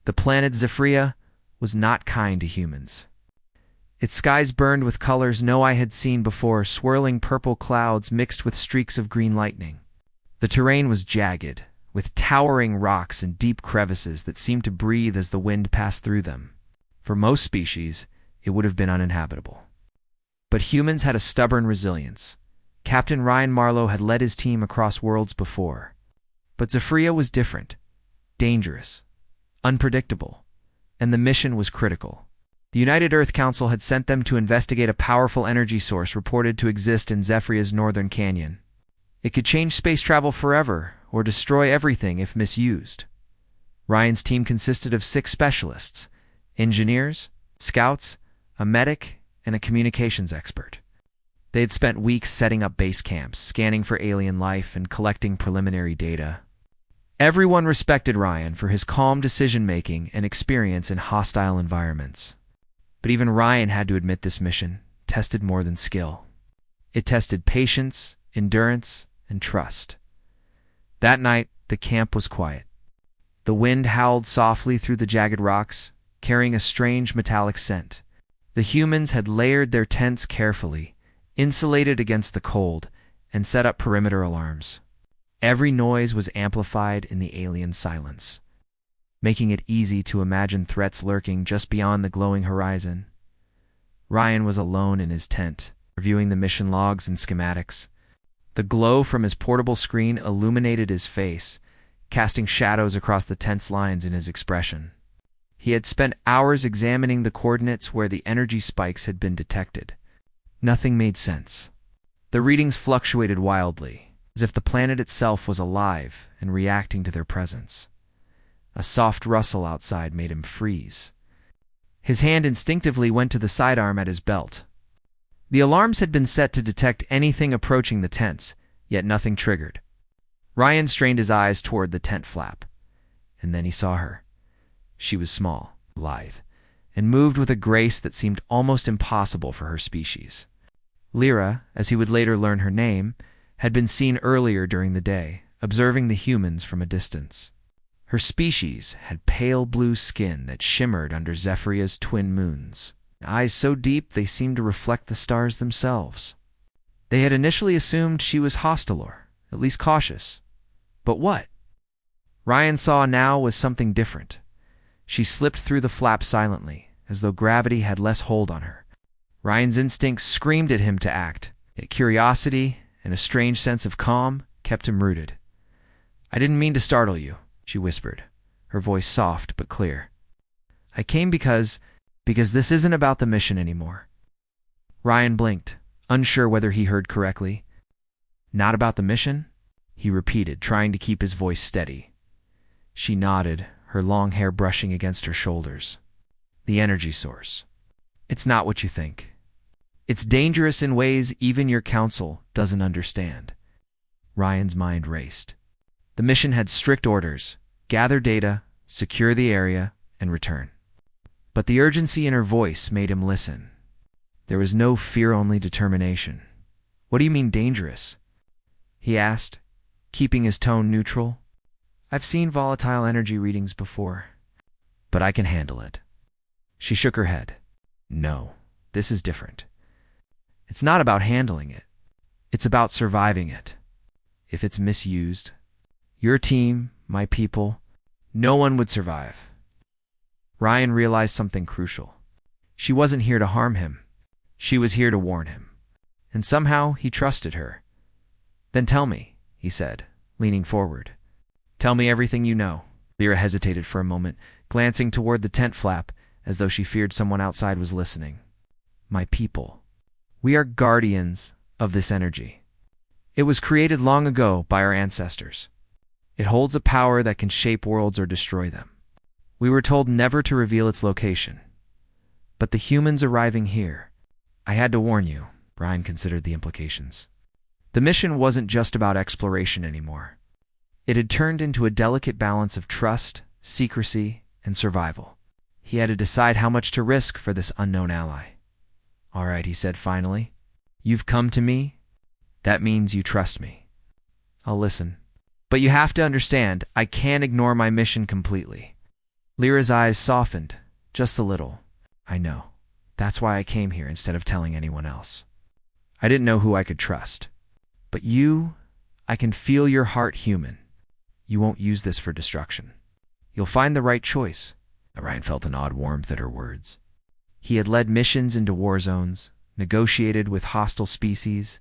The planet Zephyria was not kind to humans. Its skies burned with colors no eye had seen before, swirling purple clouds mixed with streaks of green lightning. The terrain was jagged, with towering rocks and deep crevices that seemed to breathe as the wind passed through them. For most species, it would have been uninhabitable. But humans had a stubborn resilience. Captain Ryan Marlowe had led his team across worlds before. But Zephyria was different, dangerous, unpredictable, and the mission was critical. The United Earth Council had sent them to investigate a powerful energy source reported to exist in Zephyr's northern canyon. It could change space travel forever or destroy everything if misused. Ryan's team consisted of 6 specialists: engineers, scouts, a medic, and a communications expert. They had spent weeks setting up base camps, scanning for alien life, and collecting preliminary data. Everyone respected Ryan for his calm decision-making and experience in hostile environments. But even Ryan had to admit this mission tested more than skill. It tested patience, endurance, and trust. That night, the camp was quiet. The wind howled softly through the jagged rocks, carrying a strange metallic scent. The humans had layered their tents carefully, insulated against the cold, and set up perimeter alarms. Every noise was amplified in the alien silence, making it easy to imagine threats lurking just beyond the glowing horizon. Ryan was alone in his tent, reviewing the mission logs and schematics. The glow from his portable screen illuminated his face, casting shadows across the tense lines in his expression. He had spent hours examining the coordinates where the energy spikes had been detected. Nothing made sense. The readings fluctuated wildly, as if the planet itself was alive and reacting to their presence. A soft rustle outside made him freeze. His hand instinctively went to the sidearm at his belt. The alarms had been set to detect anything approaching the tents, yet nothing triggered. Ryan strained his eyes toward the tent flap, and then he saw her. She was small, lithe, and moved with a grace that seemed almost impossible for her species. Lyra, as he would later learn her name, had been seen earlier during the day, observing the humans from a distance. Her species had pale blue skin that shimmered under Zephyr's twin moons, eyes so deep they seemed to reflect the stars themselves. They had initially assumed she was hostile, or at least cautious. But what Ryan saw now was something different. She slipped through the flap silently, as though gravity had less hold on her. Ryan's instincts screamed at him to act, yet curiosity and a strange sense of calm kept him rooted. "I didn't mean to startle you," she whispered, her voice soft but clear. "I came because this isn't about the mission anymore." Ryan blinked, unsure whether he heard correctly. "Not about the mission?" he repeated, trying to keep his voice steady. She nodded, her long hair brushing against her shoulders. "The energy source. It's not what you think. It's dangerous in ways even your council doesn't understand." Ryan's mind raced. The mission had strict orders: gather data, secure the area, and return. But the urgency in her voice made him listen. There was no fear-only determination. "What do you mean dangerous?" he asked, keeping his tone neutral. "I've seen volatile energy readings before, but I can handle it." She shook her head. "No, this is different. It's not about handling it. It's about surviving it. If it's misused, your team, my people, no one would survive." Ryan realized something crucial. She wasn't here to harm him. She was here to warn him. And somehow he trusted her. "Then tell me," he said, leaning forward. "Tell me everything you know." Lyra hesitated for a moment, glancing toward the tent flap as though she feared someone outside was listening. "My people. We are guardians of this energy. It was created long ago by our ancestors. It holds a power that can shape worlds or destroy them. We were told never to reveal its location. But the humans arriving here, I had to warn you." Ryan considered the implications. The mission wasn't just about exploration anymore. It had turned into a delicate balance of trust, secrecy, and survival. He had to decide how much to risk for this unknown ally. "All right," he said finally. "You've come to me. That means you trust me. I'll listen. But you have to understand, I can't ignore my mission completely. Lyra's eyes softened, just a little. I know. That's why I came here instead of telling anyone else. I didn't know who I could trust. But you, I can feel your heart human. You won't use this for destruction. You'll find the right choice. Ryan felt an odd warmth at her words. He had led missions into war zones, negotiated with hostile species,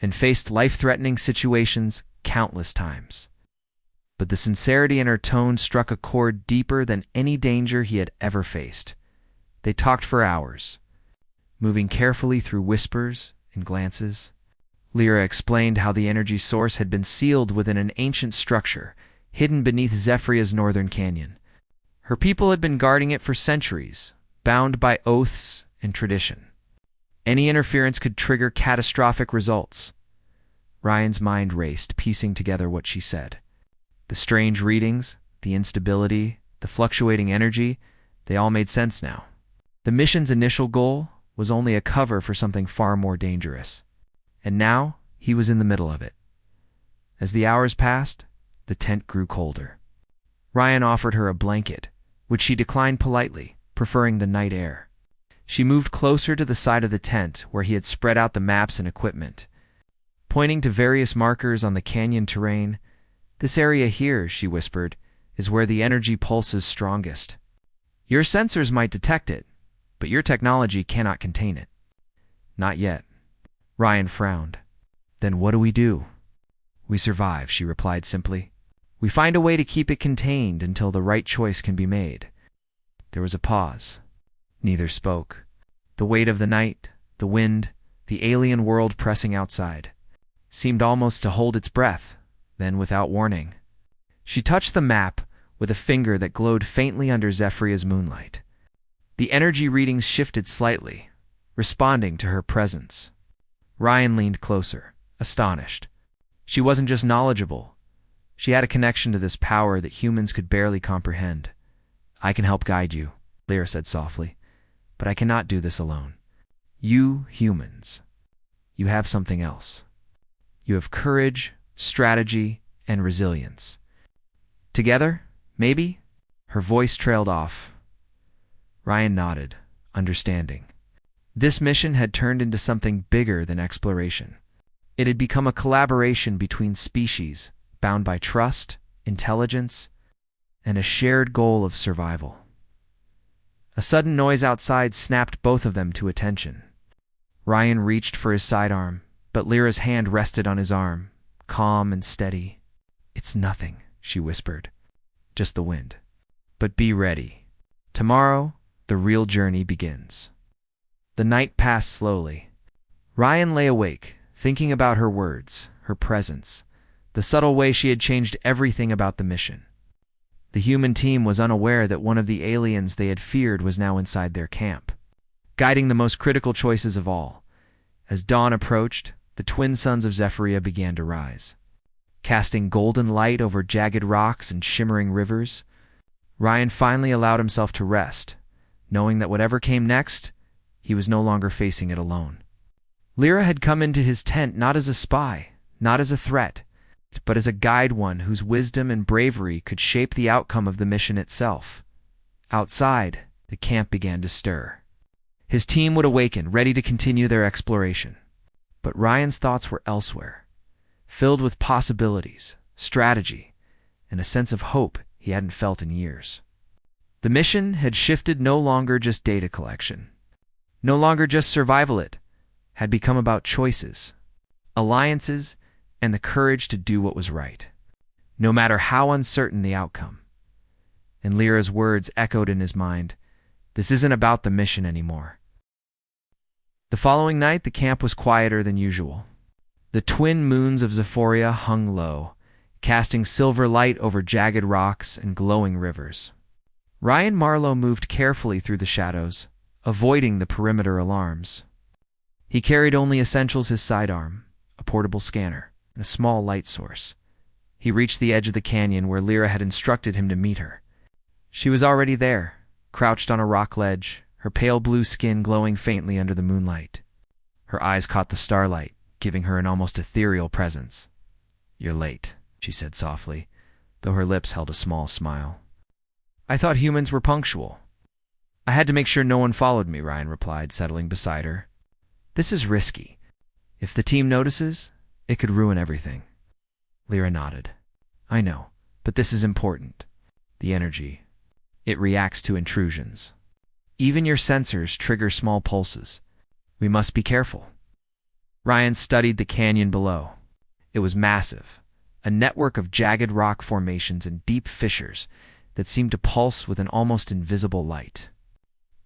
and faced life-threatening situations countless times. But the sincerity in her tone struck a chord deeper than any danger he had ever faced. They talked for hours, moving carefully through whispers and glances. Lyra explained how the energy source had been sealed within an ancient structure, hidden beneath Zephyria's northern canyon. Her people had been guarding it for centuries, bound by oaths and tradition. Any interference could trigger catastrophic results. Ryan's mind raced, piecing together what she said. The strange readings, the instability, the fluctuating energy, they all made sense now. The mission's initial goal was only a cover for something far more dangerous. And now, he was in the middle of it. As the hours passed, the tent grew colder. Ryan offered her a blanket, which she declined politely, preferring the night air. She moved closer to the side of the tent where he had spread out the maps and equipment. Pointing to various markers on the canyon terrain, "This area here," she whispered, "is where the energy pulses strongest. Your sensors might detect it, but your technology cannot contain it." "Not yet." Ryan frowned. "Then what do we do?" "We survive," she replied simply. "We find a way to keep it contained until the right choice can be made." There was a pause. Neither spoke. The weight of the night, the wind, the alien world pressing outside, seemed almost to hold its breath. Then, without warning, she touched the map with a finger that glowed faintly under Zephyria's moonlight. The energy readings shifted slightly, responding to her presence. Ryan leaned closer, astonished. She wasn't just knowledgeable. She had a connection to this power that humans could barely comprehend. "I can help guide you," Lyra said softly, "but I cannot do this alone. You humans, you have something else. You have courage, strategy, and resilience. Together, maybe?" Her voice trailed off. Ryan nodded, understanding. This mission had turned into something bigger than exploration. It had become a collaboration between species, bound by trust, intelligence, and a shared goal of survival. A sudden noise outside snapped both of them to attention. Ryan reached for his sidearm, but Lyra's hand rested on his arm, calm and steady. "It's nothing," she whispered. "Just the wind. But be ready. Tomorrow, the real journey begins." The night passed slowly. Ryan lay awake, thinking about her words, her presence, the subtle way she had changed everything about the mission. The human team was unaware that one of the aliens they had feared was now inside their camp, guiding the most critical choices of all. As dawn approached, the twin suns of Zephyria began to rise. Casting golden light over jagged rocks and shimmering rivers, Ryan finally allowed himself to rest, knowing that whatever came next, he was no longer facing it alone. Lyra had come into his tent not as a spy, not as a threat, but as a guide, one whose wisdom and bravery could shape the outcome of the mission itself. Outside, the camp began to stir. His team would awaken, ready to continue their exploration. But Ryan's thoughts were elsewhere, filled with possibilities, strategy, and a sense of hope he hadn't felt in years. The mission had shifted, no longer just data collection, no longer just survival. It had become about choices, alliances, and the courage to do what was right, no matter how uncertain the outcome. And Lyra's words echoed in his mind, "This isn't about the mission anymore." The following night, the camp was quieter than usual. The twin moons of Zephyria hung low, casting silver light over jagged rocks and glowing rivers. Ryan Marlowe moved carefully through the shadows, avoiding the perimeter alarms. He carried only essentials: his sidearm, a portable scanner, and a small light source. He reached the edge of the canyon where Lyra had instructed him to meet her. She was already there, crouched on a rock ledge, her pale blue skin glowing faintly under the moonlight. Her eyes caught the starlight, giving her an almost ethereal presence. "You're late," she said softly, though her lips held a small smile. I thought humans were punctual. I had to make sure no one followed me, Ryan replied, settling beside her. This is risky. If the team notices, it could ruin everything. Lyra nodded. I know, but this is important. The energy. It reacts to intrusions. Even your sensors trigger small pulses. We must be careful. Ryan studied the canyon below. It was massive, a network of jagged rock formations and deep fissures that seemed to pulse with an almost invisible light.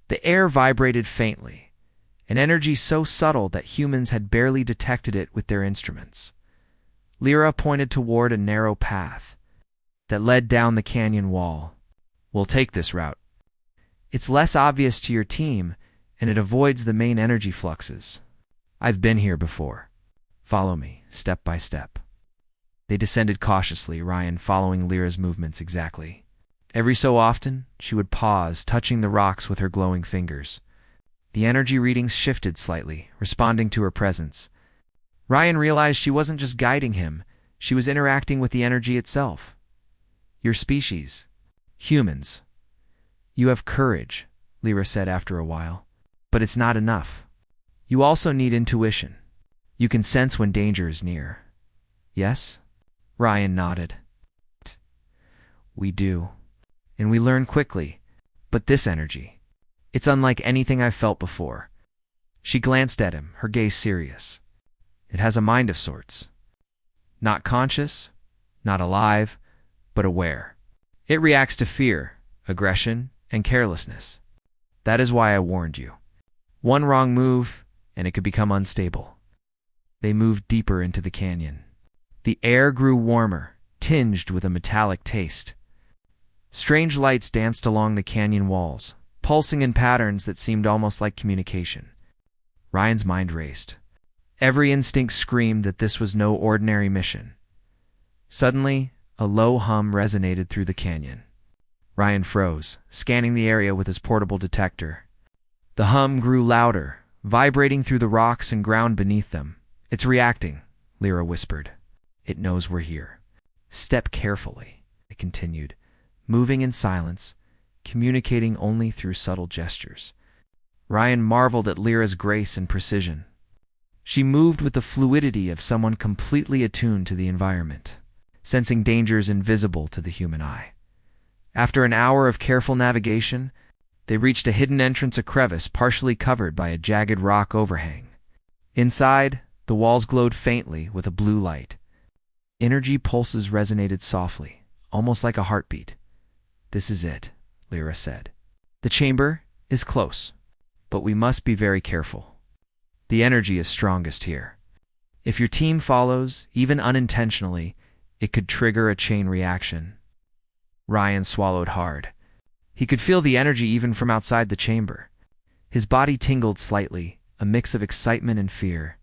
The air vibrated faintly, an energy so subtle that humans had barely detected it with their instruments. Lyra pointed toward a narrow path that led down the canyon wall. We'll take this route. It's less obvious to your team, and it avoids the main energy fluxes. I've been here before. Follow me, step by step. They descended cautiously, Ryan following Lyra's movements exactly. Every so often, she would pause, touching the rocks with her glowing fingers. The energy readings shifted slightly, responding to her presence. Ryan realized she wasn't just guiding him, she was interacting with the energy itself. Your species. Humans. You have courage, Lyra said after a while. But it's not enough. You also need intuition. You can sense when danger is near. Yes? Ryan nodded. We do. And we learn quickly. But this energy, it's unlike anything I've felt before. She glanced at him, her gaze serious. It has a mind of sorts. Not conscious, not alive, but aware. It reacts to fear, aggression, and carelessness. That is why I warned you. One wrong move, and it could become unstable. They moved deeper into the canyon. The air grew warmer, tinged with a metallic taste. Strange lights danced along the canyon walls, pulsing in patterns that seemed almost like communication. Ryan's mind raced. Every instinct screamed that this was no ordinary mission. Suddenly, a low hum resonated through the canyon. Ryan froze, scanning the area with his portable detector. The hum grew louder, vibrating through the rocks and ground beneath them. It's reacting, Lyra whispered. It knows we're here. Step carefully, it continued, moving in silence, communicating only through subtle gestures. Ryan marveled at Lyra's grace and precision. She moved with the fluidity of someone completely attuned to the environment, sensing dangers invisible to the human eye. After an hour of careful navigation, they reached a hidden entrance, a crevice partially covered by a jagged rock overhang. Inside, the walls glowed faintly with a blue light. Energy pulses resonated softly, almost like a heartbeat. This is it, Lyra said. The chamber is close, but we must be very careful. The energy is strongest here. If your team follows, even unintentionally, it could trigger a chain reaction. Ryan swallowed hard. He could feel the energy even from outside the chamber. His body tingled slightly, a mix of excitement and fear.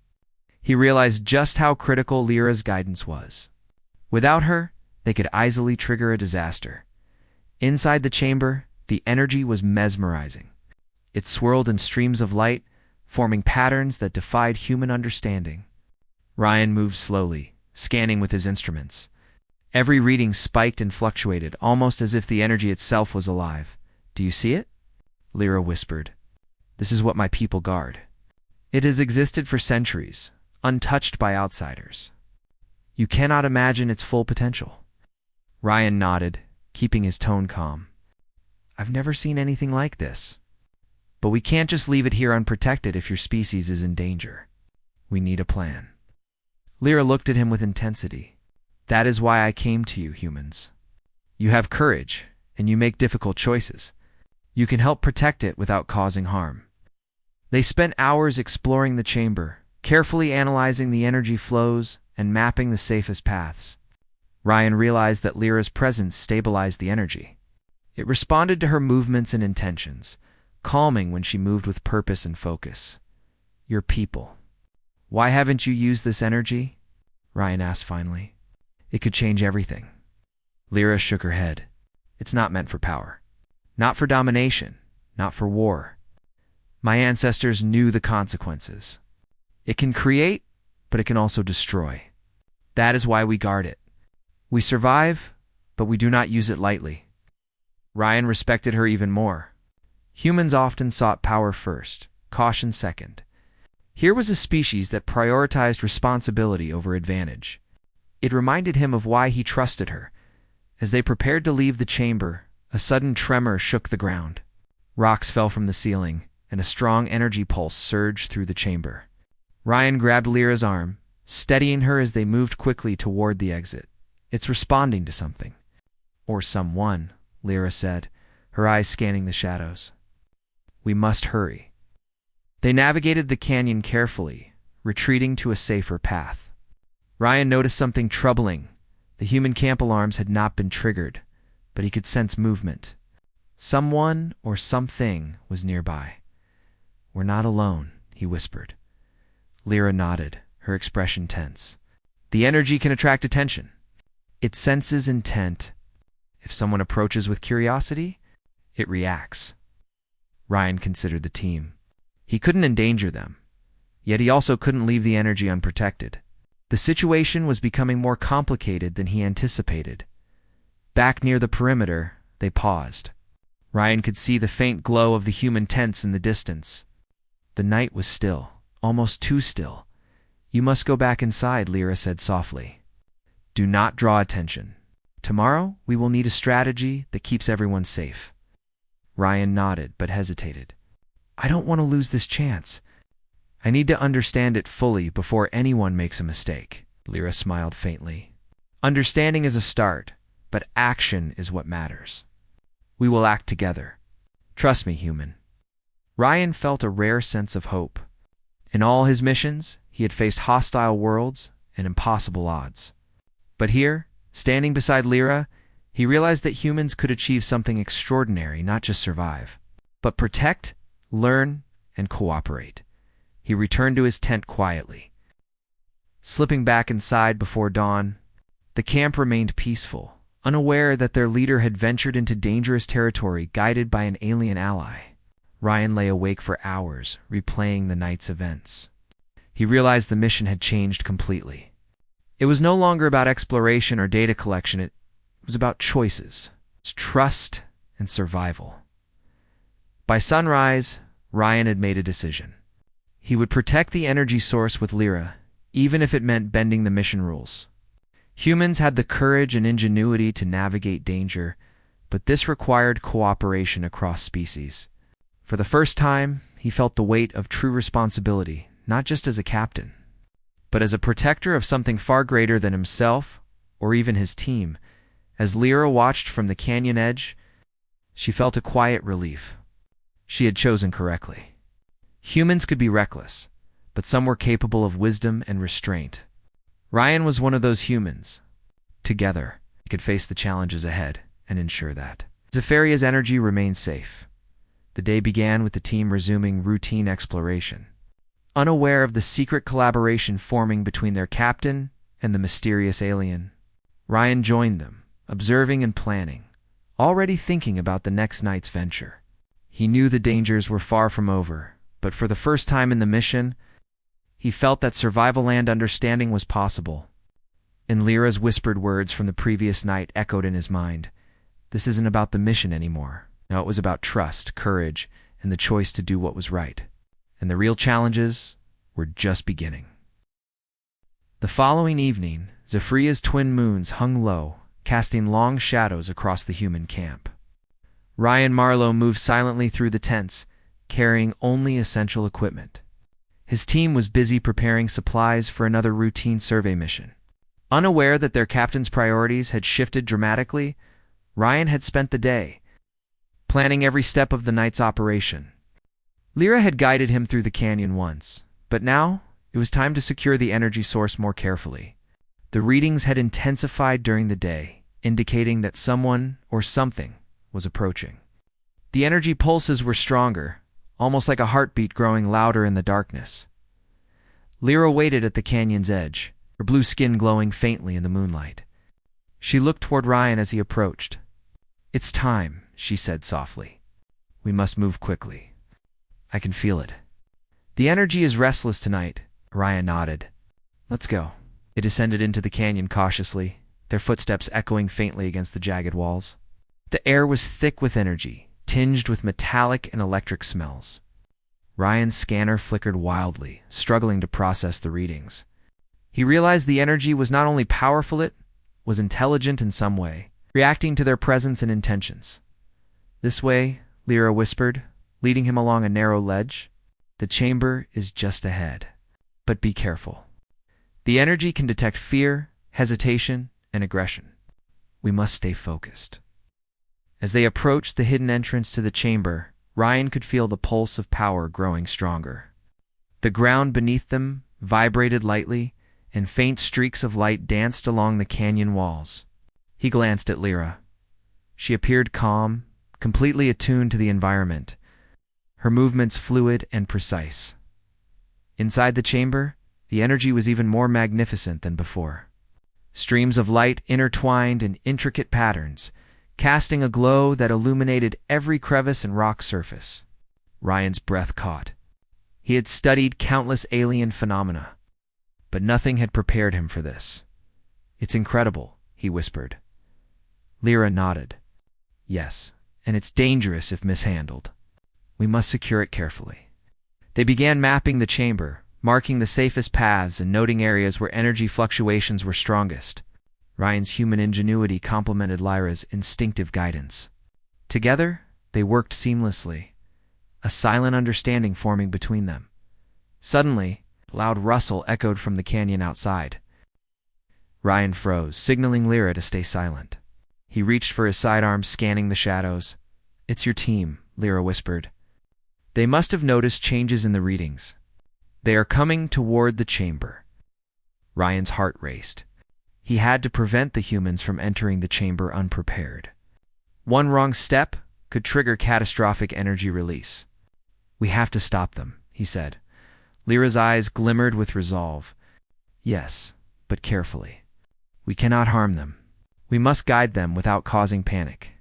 He realized just how critical Lyra's guidance was. Without her, they could easily trigger a disaster. Inside the chamber, the energy was mesmerizing. It swirled in streams of light, forming patterns that defied human understanding. Ryan moved slowly, scanning with his instruments. Every reading spiked and fluctuated, almost as if the energy itself was alive. Do you see it? Lyra whispered. This is what my people guard. It has existed for centuries, untouched by outsiders. You cannot imagine its full potential. Ryan nodded, keeping his tone calm. I've never seen anything like this. But we can't just leave it here unprotected if your species is in danger. We need a plan. Lyra looked at him with intensity. That is why I came to you, humans. You have courage, and you make difficult choices. You can help protect it without causing harm. They spent hours exploring the chamber, carefully analyzing the energy flows and mapping the safest paths. Ryan realized that Lyra's presence stabilized the energy. It responded to her movements and intentions, calming when she moved with purpose and focus. Your people. Why haven't you used this energy? Ryan asked finally. It could change everything. Lyra shook her head. It's not meant for power. Not for domination. Not for war. My ancestors knew the consequences. It can create, but it can also destroy. That is why we guard it. We survive, but we do not use it lightly. Ryan respected her even more. Humans often sought power first, caution second. Here was a species that prioritized responsibility over advantage. It reminded him of why he trusted her. As they prepared to leave the chamber, a sudden tremor shook the ground. Rocks fell from the ceiling, and a strong energy pulse surged through the chamber. Ryan grabbed Lyra's arm, steadying her as they moved quickly toward the exit. "It's responding to something." "Or someone," Lyra said, her eyes scanning the shadows. "We must hurry." They navigated the canyon carefully, retreating to a safer path. Ryan noticed something troubling. The human camp alarms had not been triggered, but he could sense movement. Someone or something was nearby. "We're not alone," he whispered. Lyra nodded, her expression tense. "The energy can attract attention. It senses intent. If someone approaches with curiosity, it reacts." Ryan considered the team. He couldn't endanger them, yet he also couldn't leave the energy unprotected. The situation was becoming more complicated than he anticipated. Back near the perimeter, they paused. Ryan could see the faint glow of the human tents in the distance. The night was still, almost too still. "You must go back inside," Lyra said softly. "Do not draw attention. Tomorrow, we will need a strategy that keeps everyone safe." Ryan nodded, but hesitated. "I don't want to lose this chance. I need to understand it fully before anyone makes a mistake." Lyra smiled faintly. "Understanding is a start, but action is what matters. We will act together. Trust me, human." Ryan felt a rare sense of hope. In all his missions, he had faced hostile worlds and impossible odds. But here, standing beside Lyra, he realized that humans could achieve something extraordinary, not just survive, but protect, learn, and cooperate. He returned to his tent quietly. Slipping back inside before dawn, the camp remained peaceful, unaware that their leader had ventured into dangerous territory guided by an alien ally. Ryan lay awake for hours, replaying the night's events. He realized the mission had changed completely. It was no longer about exploration or data collection. It was about choices, trust, and survival. By sunrise, Ryan had made a decision. He would protect the energy source with Lyra, even if it meant bending the mission rules. Humans had the courage and ingenuity to navigate danger, but this required cooperation across species. For the first time, he felt the weight of true responsibility, not just as a captain, but as a protector of something far greater than himself or even his team. As Lyra watched from the canyon edge, she felt a quiet relief. She had chosen correctly. Humans could be reckless, but some were capable of wisdom and restraint. Ryan was one of those humans. Together, they could face the challenges ahead and ensure that Zephyria's energy remained safe. The day began with the team resuming routine exploration. Unaware of the secret collaboration forming between their captain and the mysterious alien, Ryan joined them, observing and planning, already thinking about the next night's venture. He knew the dangers were far from over, but for the first time in the mission, he felt that survival and understanding was possible. And Lyra's whispered words from the previous night echoed in his mind. This isn't about the mission anymore. Now it was about trust, courage, and the choice to do what was right. And the real challenges were just beginning. The following evening, Zephyria's twin moons hung low, casting long shadows across the human camp. Ryan Marlowe moved silently through the tents, carrying only essential equipment. His team was busy preparing supplies for another routine survey mission. Unaware that their captain's priorities had shifted dramatically, Ryan had spent the day planning every step of the night's operation. Lyra had guided him through the canyon once, but now it was time to secure the energy source more carefully. The readings had intensified during the day, indicating that someone or something was approaching. The energy pulses were stronger, almost like a heartbeat growing louder in the darkness. Lyra waited at the canyon's edge, her blue skin glowing faintly in the moonlight. She looked toward Ryan as he approached. "It's time," she said softly. "We must move quickly. I can feel it." "The energy is restless tonight," Ryan nodded. "Let's go." They descended into the canyon cautiously, their footsteps echoing faintly against the jagged walls. The air was thick with energy, tinged with metallic and electric smells. Ryan's scanner flickered wildly, struggling to process the readings. He realized the energy was not only powerful, it was intelligent in some way, reacting to their presence and intentions. "This way," Lyra whispered, leading him along a narrow ledge. "The chamber is just ahead. But be careful. The energy can detect fear, hesitation, and aggression. We must stay focused." As they approached the hidden entrance to the chamber, Ryan could feel the pulse of power growing stronger. The ground beneath them vibrated lightly, and faint streaks of light danced along the canyon walls. He glanced at Lyra. She appeared calm, completely attuned to the environment, her movements fluid and precise. Inside the chamber, the energy was even more magnificent than before. Streams of light intertwined in intricate patterns, casting a glow that illuminated every crevice and rock surface. Ryan's breath caught. He had studied countless alien phenomena, but nothing had prepared him for this. "It's incredible," he whispered. Lyra nodded. "Yes, and it's dangerous if mishandled. We must secure it carefully." They began mapping the chamber, marking the safest paths and noting areas where energy fluctuations were strongest. Ryan's human ingenuity complemented Lyra's instinctive guidance. Together, they worked seamlessly, a silent understanding forming between them. Suddenly, a loud rustle echoed from the canyon outside. Ryan froze, signaling Lyra to stay silent. He reached for his sidearm, scanning the shadows. "It's your team," Lyra whispered. They must have noticed changes in the readings. "They are coming toward the chamber." Ryan's heart raced. He had to prevent the humans from entering the chamber unprepared. One wrong step could trigger catastrophic energy release. "We have to stop them," he said. Lyra's eyes glimmered with resolve. "Yes, but carefully. We cannot harm them. We must guide them without causing panic."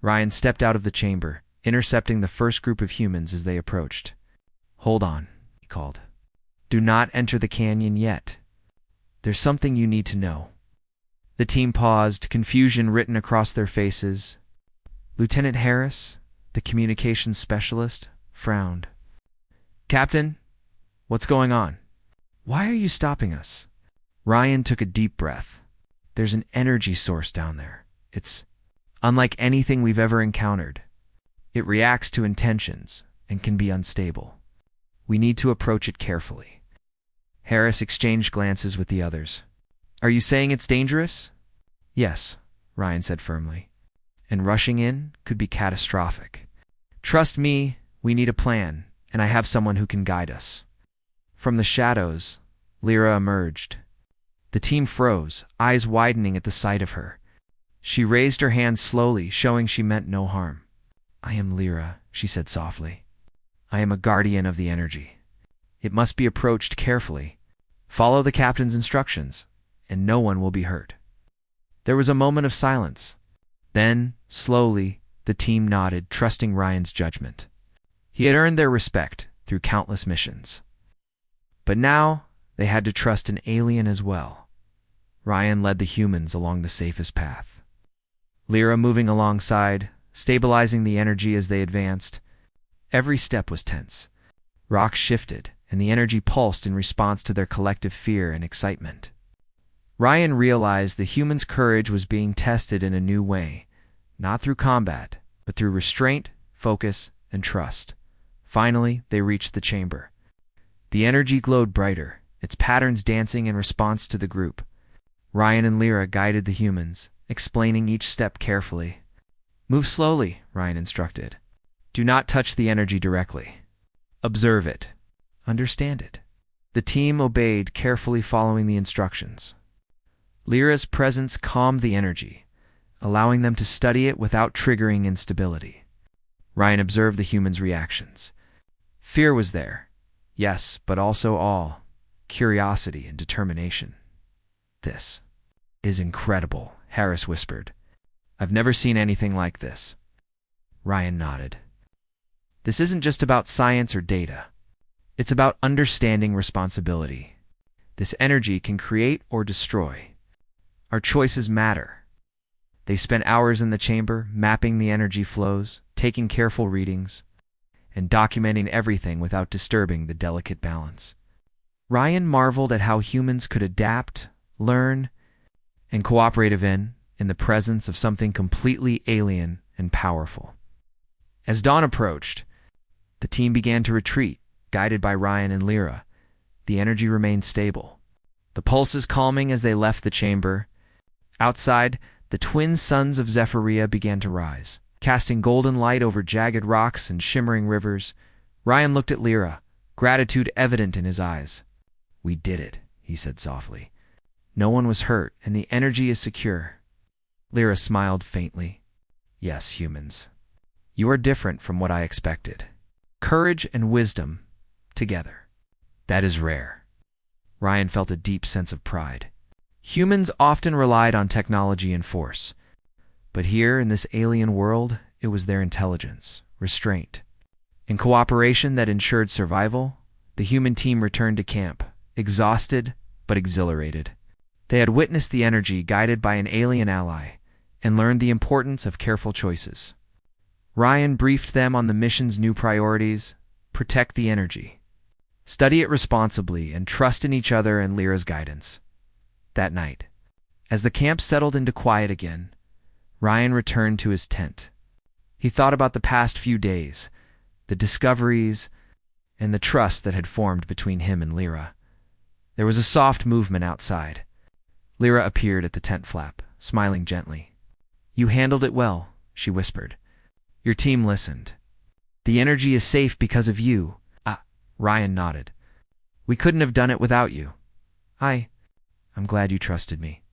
Ryan stepped out of the chamber, intercepting the first group of humans as they approached. "Hold on," he called. "Do not enter the canyon yet. There's something you need to know." The team paused, confusion written across their faces. Lieutenant Harris, the communications specialist, frowned. "Captain, what's going on? Why are you stopping us?" Ryan took a deep breath. "There's an energy source down there. It's unlike anything we've ever encountered. It reacts to intentions and can be unstable. We need to approach it carefully." Harris exchanged glances with the others. "Are you saying it's dangerous?" "Yes," Ryan said firmly. "And rushing in could be catastrophic. Trust me, we need a plan, and I have someone who can guide us." From the shadows, Lyra emerged. The team froze, eyes widening at the sight of her. She raised her hand slowly, showing she meant no harm. "I am Lyra," she said softly. "I am a guardian of the energy. It must be approached carefully. Follow the captain's instructions, and no one will be hurt." There was a moment of silence. Then, slowly, the team nodded, trusting Ryan's judgment. He had earned their respect through countless missions. But now, they had to trust an alien as well. Ryan led the humans along the safest path. Lyra moving alongside, stabilizing the energy as they advanced. Every step was tense. Rocks shifted, and the energy pulsed in response to their collective fear and excitement. Ryan realized the humans' courage was being tested in a new way, not through combat, but through restraint, focus, and trust. Finally, they reached the chamber. The energy glowed brighter, its patterns dancing in response to the group. Ryan and Lyra guided the humans, explaining each step carefully. "Move slowly," Ryan instructed. "Do not touch the energy directly. Observe it. Understand it." The team obeyed, carefully following the instructions. Lyra's presence calmed the energy, allowing them to study it without triggering instability. Ryan observed the humans' reactions. Fear was there, yes, but also awe, curiosity, and determination. "This is incredible," Harris whispered. "I've never seen anything like this." Ryan nodded. "This isn't just about science or data. It's about understanding responsibility. This energy can create or destroy. Our choices matter." They spent hours in the chamber, mapping the energy flows, taking careful readings, and documenting everything without disturbing the delicate balance. Ryan marveled at how humans could adapt, learn, and cooperate in the presence of something completely alien and powerful. As dawn approached, the team began to retreat, guided by Ryan and Lyra. The energy remained stable, the pulses calming as they left the chamber. Outside, the twin suns of Zephyria began to rise, casting golden light over jagged rocks and shimmering rivers. Ryan looked at Lyra, gratitude evident in his eyes. "We did it," he said softly. "No one was hurt, and the energy is secure." Lyra smiled faintly. "Yes, humans. You are different from what I expected. Courage and wisdom, together. That is rare." Ryan felt a deep sense of pride. Humans often relied on technology and force, but here in this alien world, it was their intelligence, restraint, and cooperation that ensured survival. The human team returned to camp, exhausted but exhilarated. They had witnessed the energy guided by an alien ally and learned the importance of careful choices. Ryan briefed them on the mission's new priorities: protect the energy, study it responsibly, and trust in each other and Lyra's guidance. That night, as the camp settled into quiet again, Ryan returned to his tent. He thought about the past few days, the discoveries, and the trust that had formed between him and Lyra. There was a soft movement outside. Lyra appeared at the tent flap, smiling gently. "You handled it well," she whispered. "Your team listened. The energy is safe because of you." Ryan nodded. "We couldn't have done it without you." I'm glad you trusted me."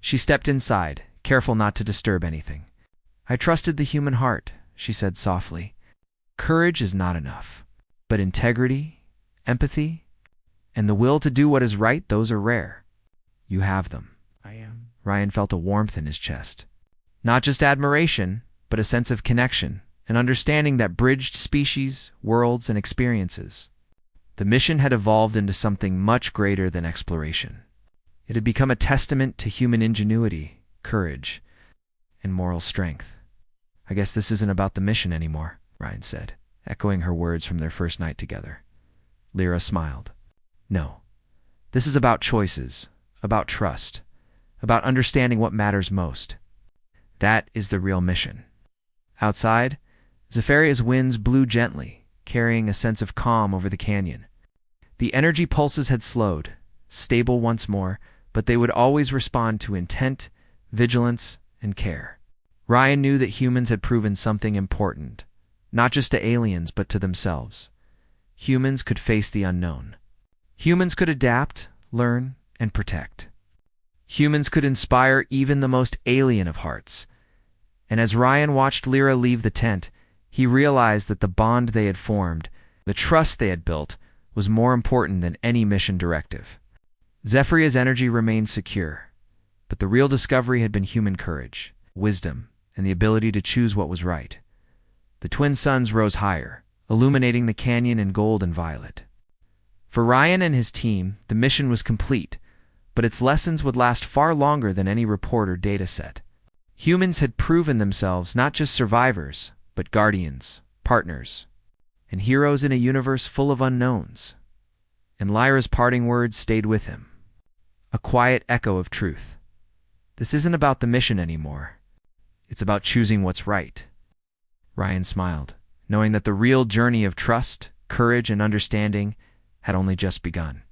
She stepped inside, careful not to disturb anything. "I trusted the human heart," she said softly. "Courage is not enough, but integrity, empathy, and the will to do what is right, those are rare. You have them." Ryan felt a warmth in his chest. Not just admiration, but a sense of connection, an understanding that bridged species, worlds, and experiences. The mission had evolved into something much greater than exploration. It had become a testament to human ingenuity, courage, and moral strength. "I guess this isn't about the mission anymore," Ryan said, echoing her words from their first night together. Lyra smiled. "No. This is about choices, about trust, about understanding what matters most. That is the real mission." Outside, Zephyr's winds blew gently, carrying a sense of calm over the canyon. The energy pulses had slowed, stable once more, but they would always respond to intent, vigilance, and care. Ryan knew that humans had proven something important, not just to aliens but to themselves. Humans could face the unknown. Humans could adapt, learn, and protect. Humans could inspire even the most alien of hearts. And as Ryan watched Lyra leave the tent, he realized that the bond they had formed, the trust they had built, was more important than any mission directive. Zephyria's energy remained secure, but the real discovery had been human courage, wisdom, and the ability to choose what was right. The twin suns rose higher, illuminating the canyon in gold and violet. For Ryan and his team, the mission was complete, but its lessons would last far longer than any report or data set. Humans had proven themselves not just survivors, but guardians, partners, and heroes in a universe full of unknowns. And Lyra's parting words stayed with him, a quiet echo of truth. This isn't about the mission anymore. It's about choosing what's right. Ryan smiled, knowing that the real journey of trust, courage, and understanding had only just begun.